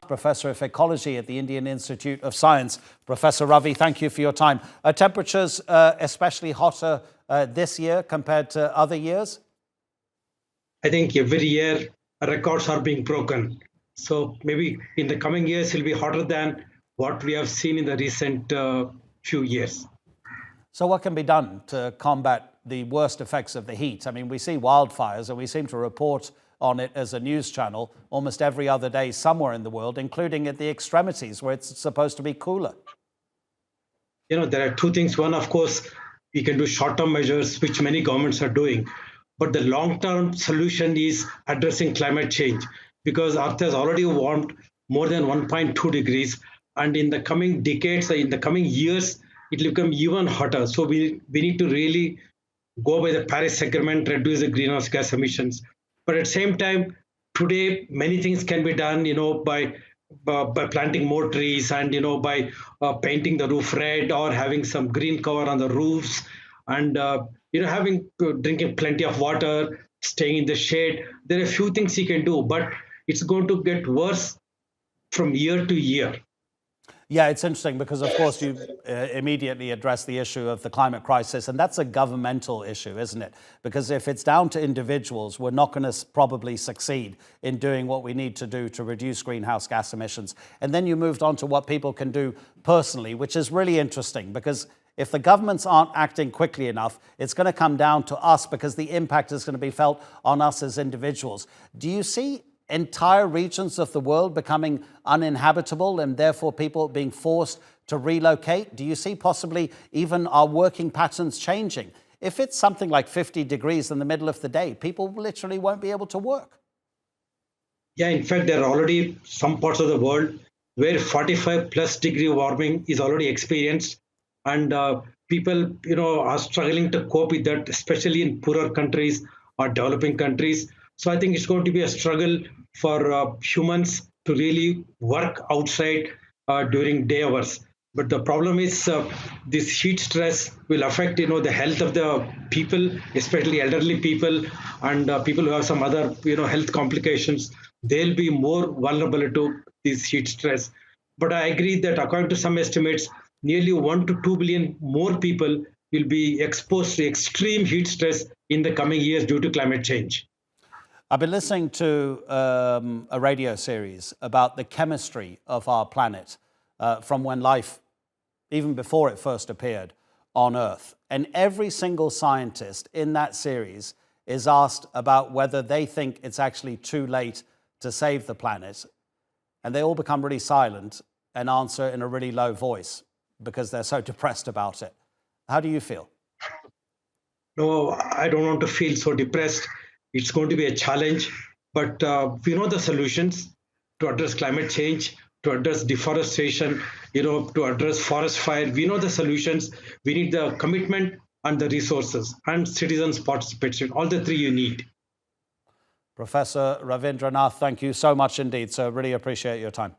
Professor of Ecology at the Indian Institute of Science. Professor Ravi, thank you for your time. Are temperatures especially hotter this year compared to other years? I think every year records are being broken. So maybe in the coming years, it will be hotter than what we have seen in the recent few years. So what can be done to combat the worst effects of the heat? I mean, we see wildfires and we seem to report on it as a news channel almost every other day somewhere in the world, including at the extremities where it's supposed to be cooler. There are two things. One, of course, we can do short-term measures, which many governments are doing. But the long-term solution is addressing climate change, because Earth has already warmed more than 1.2 degrees. And in the coming decades, in the coming years, it will become even hotter. So we need to really go by the Paris Agreement, reduce the greenhouse gas emissions. But at the same time, today, many things can be done, by planting more trees and, by painting the roof red or having some green cover on the roofs and, having drinking plenty of water, staying in the shade. There are a few things you can do, but it's going to get worse from year to year. Yeah, it's interesting because, of course, you immediately address the issue of the climate crisis, and that's a governmental issue, isn't it? Because if it's down to individuals, we're not going to probably succeed in doing what we need to do to reduce greenhouse gas emissions. And then you moved on to what people can do personally, which is really interesting because if the governments aren't acting quickly enough, it's going to come down to us because the impact is going to be felt on us as individuals. Do you see entire regions of the world becoming uninhabitable and therefore people being forced to relocate? Do you see possibly even our working patterns changing? If it's something like 50 degrees in the middle of the day, people literally won't be able to work. Yeah, in fact, there are already some parts of the world where 45 plus degree warming is already experienced. And people, are struggling to cope with that, especially in poorer countries or developing countries. So I think it's going to be a struggle for humans to really work outside during day hours. But the problem is this heat stress will affect, the health of the people, especially elderly people and people who have some other, health complications. They'll be more vulnerable to this heat stress. But I agree that according to some estimates, nearly 1 to 2 billion more people will be exposed to extreme heat stress in the coming years due to climate change. I've been listening to a radio series about the chemistry of our planet from when life, even before it first appeared on Earth. And every single scientist in that series is asked about whether they think it's actually too late to save the planet. And they all become really silent and answer in a really low voice because they're so depressed about it. How do you feel? No, I don't want to feel so depressed. It's going to be a challenge, but we know the solutions to address climate change, to address deforestation, to address forest fire. We know the solutions. We need the commitment and the resources and citizens' participation. All the three you need. Professor Ravindranath, thank you so much indeed. So really appreciate your time.